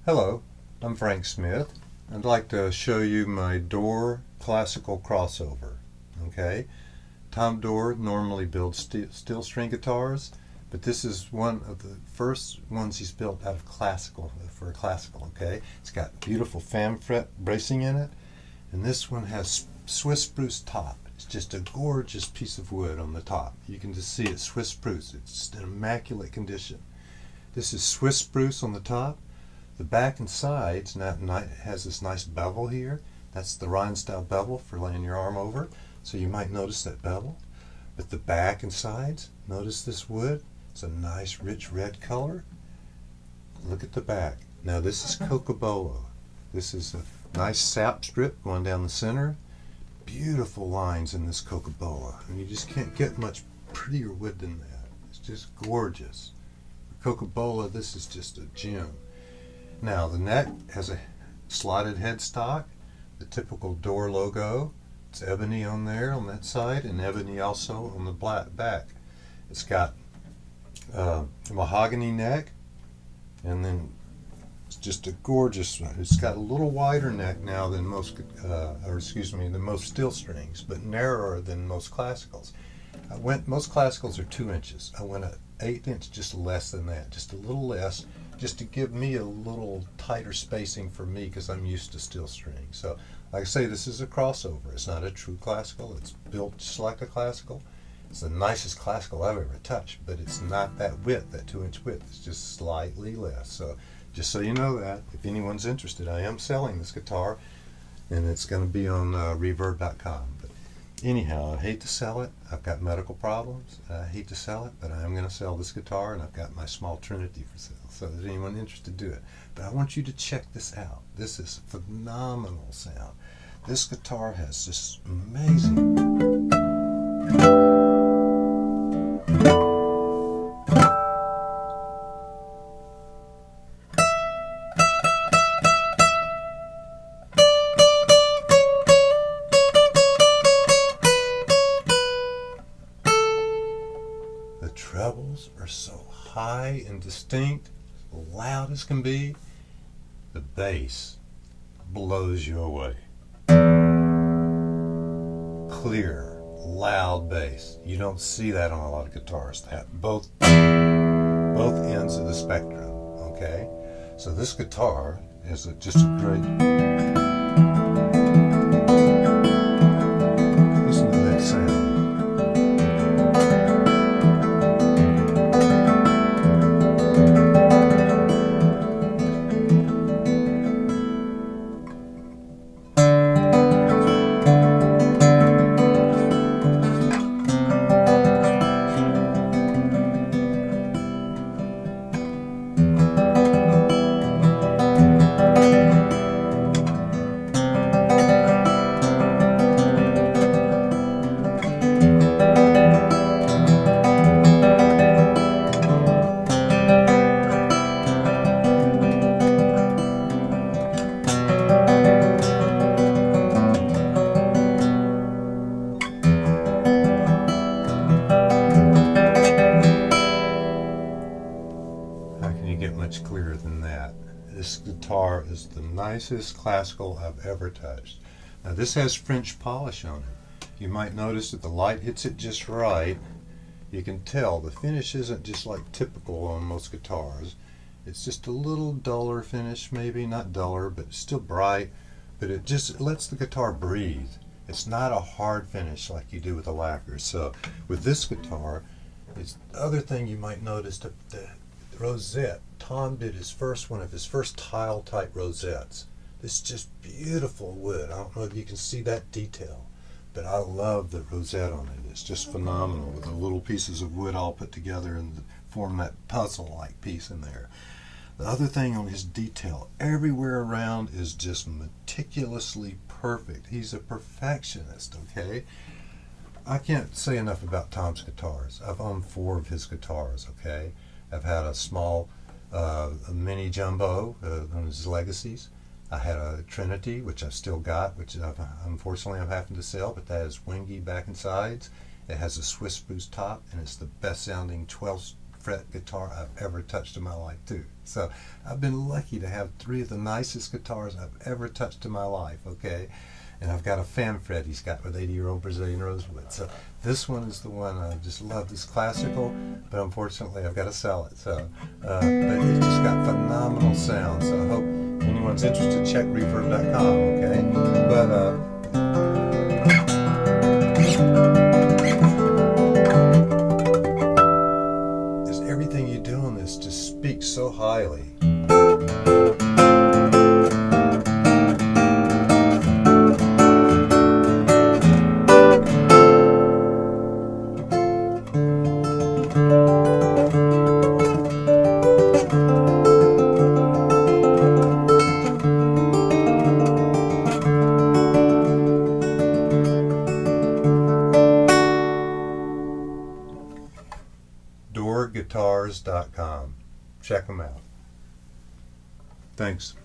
Hello, I'm Frank Smith. I'd like to show you my Doerr Classical Crossover. Okay, Tom Doerr normally builds steel string guitars, but this is one of the first ones he's built out of classical, for classical. Okay, it's got beautiful FanFret bracing in it, and this one has Swiss spruce top. It's just a gorgeous piece of wood on the top. You can just see it's Swiss spruce. It's just in immaculate condition. This is Swiss spruce on the top. The back and sides has this nice bevel here. That's the Rhine style bevel for laying your arm over. So you might notice that bevel. But the back and sides, notice this wood. It's a nice rich red color. Look at the back. Now this is cocobolo. This is a nice sap strip going down the center. Beautiful lines in this cocobolo. And you just can't get much prettier wood than that. It's just gorgeous. For cocobolo, this is just a gem. Now the neck has a slotted headstock, the typical Doerr logo. It's ebony on there on that side, and ebony also on the black back. It's got a mahogany neck, and then it's just a gorgeous one. It's got a little wider neck now than most, than most steel strings, but narrower than most classicals. Most classicals are 2 inches. I went an 1/8 inch, just less than that, just a little less, just to give me a little tighter spacing for me, because I'm used to steel string. So, like I say, this is a crossover. It's not a true classical. It's built just like a classical. It's the nicest classical I've ever touched, but it's not that width, that 2-inch width. It's just slightly less. So, just so you know that, if anyone's interested, I am selling this guitar, and it's going to be on Reverb.com. But anyhow, I hate to sell it. I've got medical problems. I hate to sell it, but I am going to sell this guitar, and I've got my small Trinity for sale. So if anyone interested, do it. But I want you to check this out. This is phenomenal sound. This guitar has this amazing... The trebles are so high and distinct, loud as can be. The bass blows you away. Clear, loud bass. You don't see that on a lot of guitars. That both ends of the spectrum. Okay, so this guitar is just a great. Listen to that sound. Get much clearer than that. This guitar is the nicest classical I've ever touched. Now this has French polish on it. You might notice that the light hits it just right. You can tell the finish isn't just like typical on most guitars. It's just a little duller finish, maybe not duller, but still bright, but it lets the guitar breathe. It's not a hard finish like you do with a lacquer. So with this guitar, it's the other thing you might notice, the rosette. Tom did one of his first tile type rosettes. This is just beautiful wood. I don't know if you can see that detail, but I love the rosette on it. It's just phenomenal with the little pieces of wood all put together and form that puzzle like piece in there. The other thing on his detail, everywhere around is just meticulously perfect. He's a perfectionist, okay? I can't say enough about Tom's guitars. I've owned 4 of his guitars, okay? I've had a small a mini jumbo, one of his legacies. I had a Trinity, which I've still got, which unfortunately I'm having to sell, but that is wingy back and sides. It has a Swiss spruce top, and it's the best sounding 12 fret guitar I've ever touched in my life too. So I've been lucky to have 3 of the nicest guitars I've ever touched in my life, okay? And I've got a FanFret he's got with 80-year-old Brazilian rosewood. So this one is the one I just love. This classical, but unfortunately I've got to sell it. So, but it's just got phenomenal sound. So I hope anyone's interested, check reverb.com, okay? But just everything you do on this just speaks so highly. DoerGuitars.com. Check them out. Thanks.